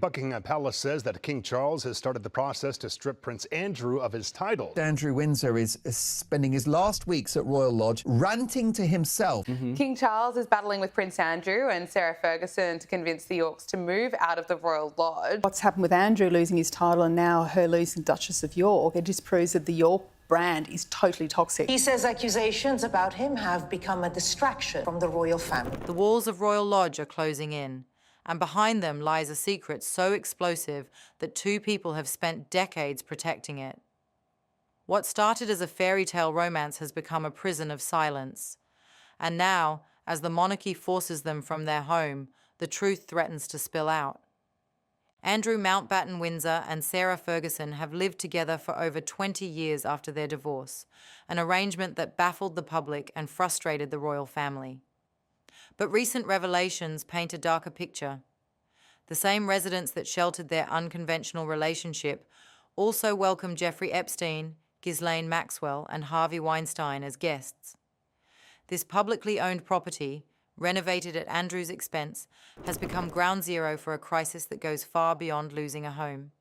Buckingham Palace says that King Charles has started the process to strip Prince Andrew of his title. Andrew Windsor is spending his last weeks at Royal Lodge ranting to himself. King Charles is battling with Prince Andrew and Sarah Ferguson to convince the Yorks to move out of the Royal Lodge. What's happened with Andrew losing his title and now her losing Duchess of York, it just proves that the York brand is totally toxic. He says accusations about him have become a distraction from the royal family. The walls of Royal Lodge are closing in, and behind them lies a secret so explosive that two people have spent decades protecting it. What started as a fairy tale romance has become a prison of silence. And now, as the monarchy forces them from their home, the truth threatens to spill out. Andrew Mountbatten Windsor and Sarah Ferguson have lived together for over 20 years after their divorce, an arrangement that baffled the public and frustrated the royal family. But recent revelations paint a darker picture. The same residence that sheltered their unconventional relationship also welcomed Jeffrey Epstein, Ghislaine Maxwell, and Harvey Weinstein as guests. This publicly owned property, renovated at Andrew's expense, has become ground zero for a crisis that goes far beyond losing a home.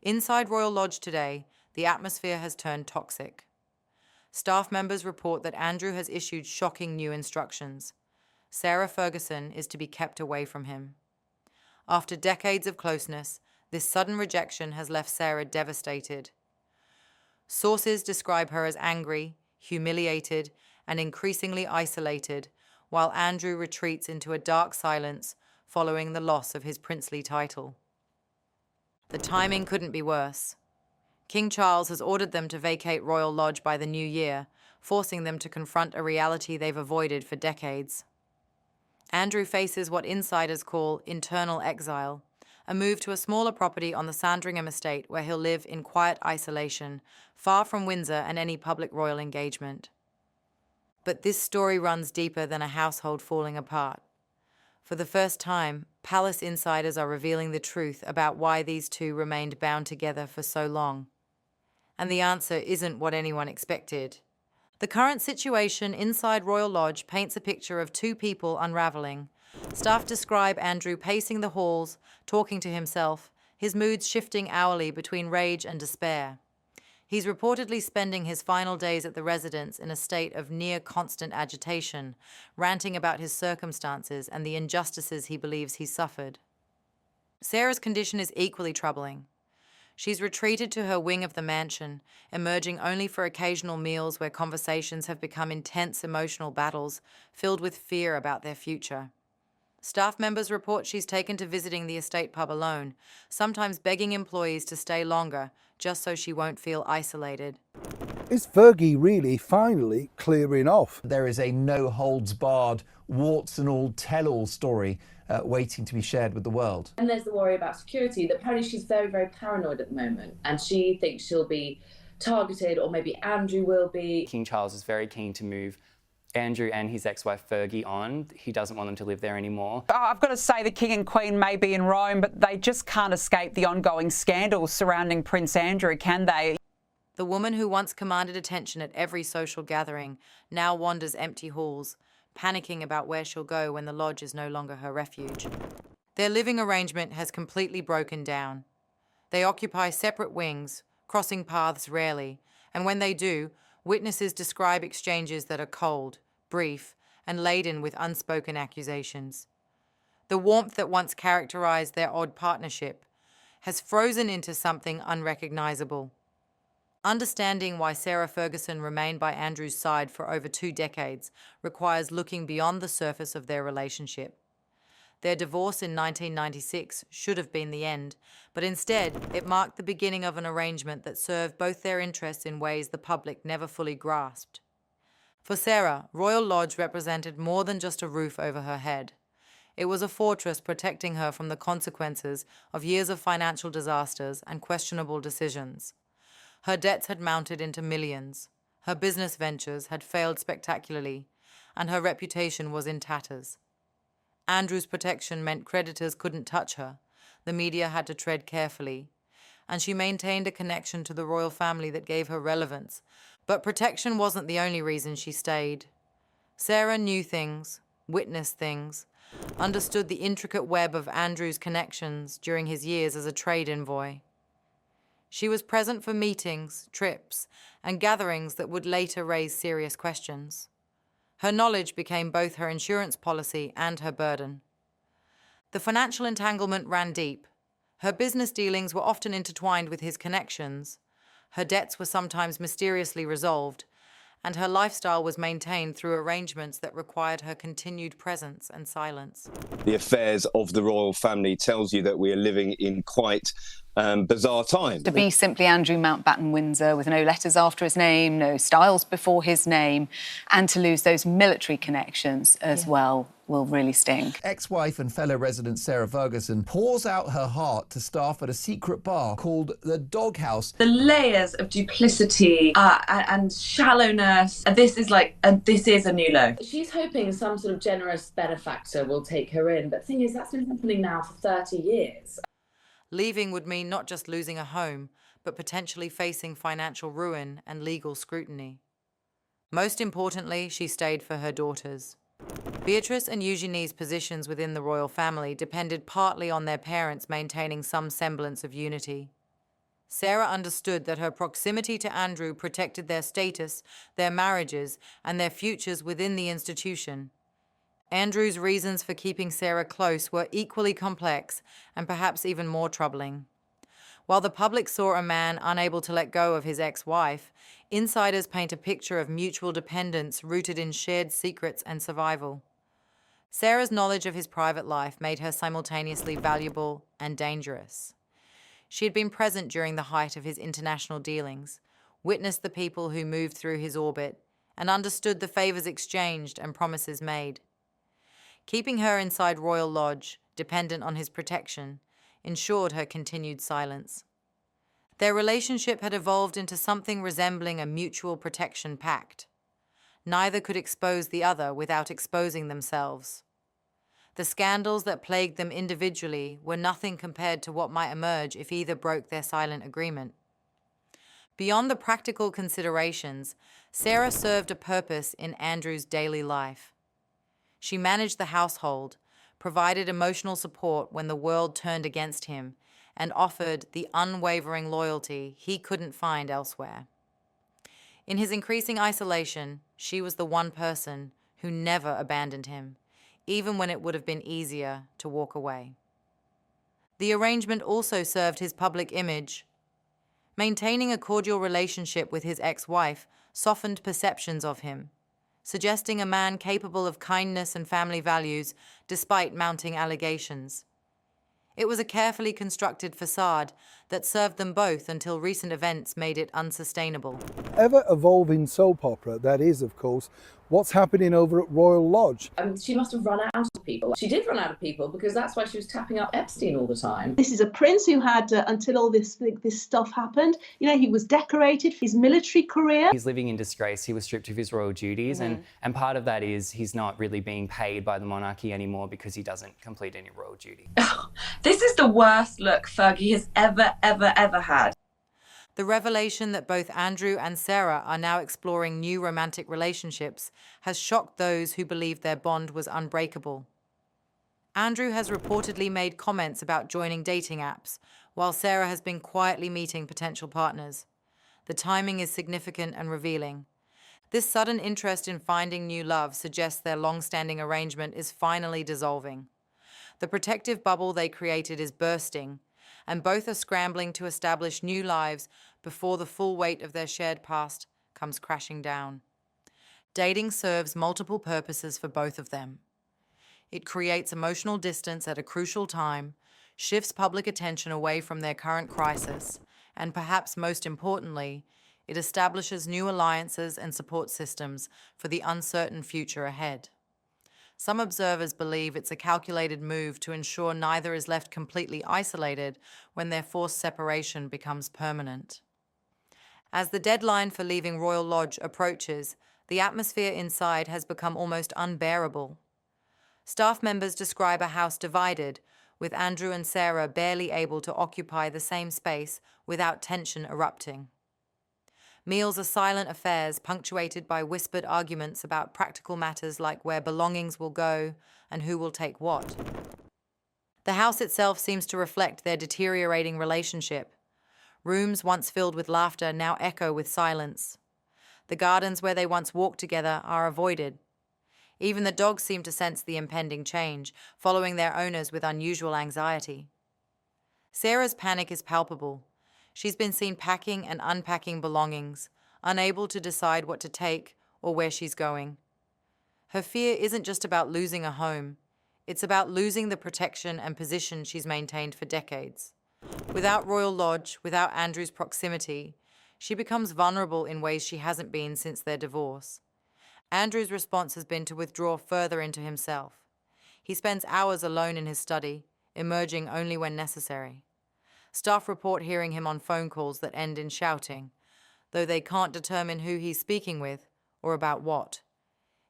Inside Royal Lodge today, the atmosphere has turned toxic. Staff members report that Andrew has issued shocking new instructions. Sarah Ferguson is to be kept away from him. After decades of closeness, this sudden rejection has left Sarah devastated. Sources describe her as angry, humiliated, and increasingly isolated, while Andrew retreats into a dark silence following the loss of his princely title. The timing couldn't be worse. King Charles has ordered them to vacate Royal Lodge by the new year, forcing them to confront a reality they've avoided for decades. Andrew faces what insiders call internal exile, a move to a smaller property on the Sandringham estate where he'll live in quiet isolation, far from Windsor and any public royal engagement. But this story runs deeper than a household falling apart. For the first time, palace insiders are revealing the truth about why these two remained bound together for so long. And the answer isn't what anyone expected. The current situation inside Royal Lodge paints a picture of two people unraveling. Staff describe Andrew pacing the halls, talking to himself, his moods shifting hourly between rage and despair. He's reportedly spending his final days at the residence in a state of near constant agitation, ranting about his circumstances and the injustices he believes he suffered. Sarah's condition is equally troubling. She's retreated to her wing of the mansion, emerging only for occasional meals where conversations have become intense emotional battles filled with fear about their future. Staff members report she's taken to visiting the estate pub alone, sometimes begging employees to stay longer, just so she won't feel isolated. Is Fergie really finally clearing off? There is a no-holds-barred, warts-and-all tell-all story waiting to be shared with the world. And there's the worry about security, that apparently she's very, very paranoid at the moment, and she thinks she'll be targeted, or maybe Andrew will be. King Charles is very keen to move Andrew and his ex-wife Fergie on. He doesn't want them to live there anymore. I've got to say the King and Queen may be in Rome, but they just can't escape the ongoing scandals surrounding Prince Andrew, can they? The woman who once commanded attention at every social gathering now wanders empty halls, panicking about where she'll go when the lodge is no longer her refuge. Their living arrangement has completely broken down. They occupy separate wings, crossing paths rarely, and when they do, witnesses describe exchanges that are cold, brief, and laden with unspoken accusations. The warmth that once characterized their odd partnership has frozen into something unrecognizable. Understanding why Sarah Ferguson remained by Andrew's side for over 2 decades requires looking beyond the surface of their relationship. Their divorce in 1996 should have been the end, but instead it marked the beginning of an arrangement that served both their interests in ways the public never fully grasped. For Sarah, Royal Lodge represented more than just a roof over her head. It was a fortress protecting her from the consequences of years of financial disasters and questionable decisions. Her debts had mounted into millions, her business ventures had failed spectacularly, and her reputation was in tatters. Andrew's protection meant creditors couldn't touch her, the media had to tread carefully, and she maintained a connection to the royal family that gave her relevance. But protection wasn't the only reason she stayed. Sarah knew things, witnessed things, understood the intricate web of Andrew's connections during his years as a trade envoy. She was present for meetings, trips, and gatherings that would later raise serious questions. Her knowledge became both her insurance policy and her burden. The financial entanglement ran deep. Her business dealings were often intertwined with his connections. Her debts were sometimes mysteriously resolved, and her lifestyle was maintained through arrangements that required her continued presence and silence. The affairs of the royal family tells you that we are living in quite bizarre times. To be simply Andrew Mountbatten Windsor with no letters after his name, no styles before his name, and to lose those military connections as well will really sting. Ex-wife and fellow resident Sarah Ferguson pours out her heart to staff at a secret bar called the Doghouse. The layers of duplicity and shallowness, this is a new low. She's hoping some sort of generous benefactor will take her in, but the thing is, that's been happening now for 30 years. Leaving would mean not just losing a home, but potentially facing financial ruin and legal scrutiny. Most importantly, she stayed for her daughters. Beatrice and Eugenie's positions within the royal family depended partly on their parents maintaining some semblance of unity. Sarah understood that her proximity to Andrew protected their status, their marriages, and their futures within the institution. Andrew's reasons for keeping Sarah close were equally complex and perhaps even more troubling. While the public saw a man unable to let go of his ex-wife, insiders paint a picture of mutual dependence rooted in shared secrets and survival. Sarah's knowledge of his private life made her simultaneously valuable and dangerous. She had been present during the height of his international dealings, witnessed the people who moved through his orbit, and understood the favors exchanged and promises made. Keeping her inside Royal Lodge, dependent on his protection, ensured her continued silence. Their relationship had evolved into something resembling a mutual protection pact. Neither could expose the other without exposing themselves. The scandals that plagued them individually were nothing compared to what might emerge if either broke their silent agreement. Beyond the practical considerations, Sarah served a purpose in Andrew's daily life. She managed the household, provided emotional support when the world turned against him, and offered the unwavering loyalty he couldn't find elsewhere. In his increasing isolation, she was the one person who never abandoned him, even when it would have been easier to walk away. The arrangement also served his public image. Maintaining a cordial relationship with his ex-wife softened perceptions of him, suggesting a man capable of kindness and family values despite mounting allegations. It was a carefully constructed facade that served them both until recent events made it unsustainable. Ever-evolving soap opera, that is, of course, what's happening over at Royal Lodge. She must have run out of people. She did run out of people because that's why she was tapping up Epstein all the time. This is a prince who had, until all this stuff happened, he was decorated for his military career. He's living in disgrace. He was stripped of his royal duties, and part of that is he's not really being paid by the monarchy anymore because he doesn't complete any royal duty. This is the worst look Fergie has ever had. The revelation that both Andrew and Sarah are now exploring new romantic relationships has shocked those who believed their bond was unbreakable. Andrew has reportedly made comments about joining dating apps, while Sarah has been quietly meeting potential partners. The timing is significant and revealing. This sudden interest in finding new love suggests their long-standing arrangement is finally dissolving. The protective bubble they created is bursting, and both are scrambling to establish new lives before the full weight of their shared past comes crashing down. Dating serves multiple purposes for both of them. It creates emotional distance at a crucial time, shifts public attention away from their current crisis, and perhaps most importantly, it establishes new alliances and support systems for the uncertain future ahead. Some observers believe it's a calculated move to ensure neither is left completely isolated when their forced separation becomes permanent. As the deadline for leaving Royal Lodge approaches, the atmosphere inside has become almost unbearable. Staff members describe a house divided, with Andrew and Sarah barely able to occupy the same space without tension erupting. Meals are silent affairs punctuated by whispered arguments about practical matters like where belongings will go and who will take what. The house itself seems to reflect their deteriorating relationship. Rooms once filled with laughter now echo with silence. The gardens where they once walked together are avoided. Even the dogs seem to sense the impending change, following their owners with unusual anxiety. Sarah's panic is palpable. She's been seen packing and unpacking belongings, unable to decide what to take or where she's going. Her fear isn't just about losing a home. It's about losing the protection and position she's maintained for decades. Without Royal Lodge, without Andrew's proximity, she becomes vulnerable in ways she hasn't been since their divorce. Andrew's response has been to withdraw further into himself. He spends hours alone in his study, emerging only when necessary. Staff report hearing him on phone calls that end in shouting, though they can't determine who he's speaking with or about what.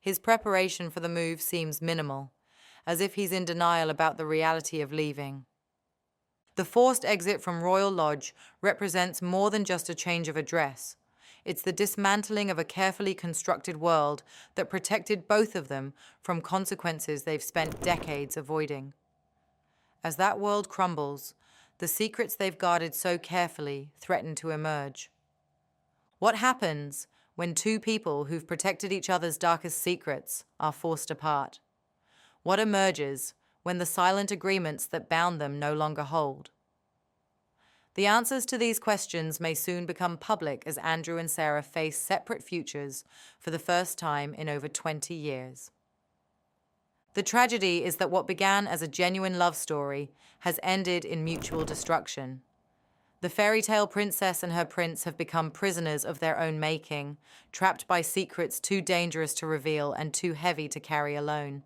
His preparation for the move seems minimal, as if he's in denial about the reality of leaving. The forced exit from Royal Lodge represents more than just a change of address. It's the dismantling of a carefully constructed world that protected both of them from consequences they've spent decades avoiding. As that world crumbles, the secrets they've guarded so carefully threaten to emerge. What happens when two people who've protected each other's darkest secrets are forced apart? What emerges when the silent agreements that bound them no longer hold? The answers to these questions may soon become public as Andrew and Sarah face separate futures for the first time in over 20 years. The tragedy is that what began as a genuine love story has ended in mutual destruction. The fairy tale princess and her prince have become prisoners of their own making, trapped by secrets too dangerous to reveal and too heavy to carry alone.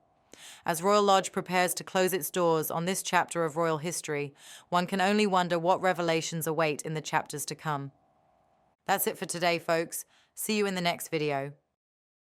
As Royal Lodge prepares to close its doors on this chapter of royal history, one can only wonder what revelations await in the chapters to come. That's it for today, folks. See you in the next video.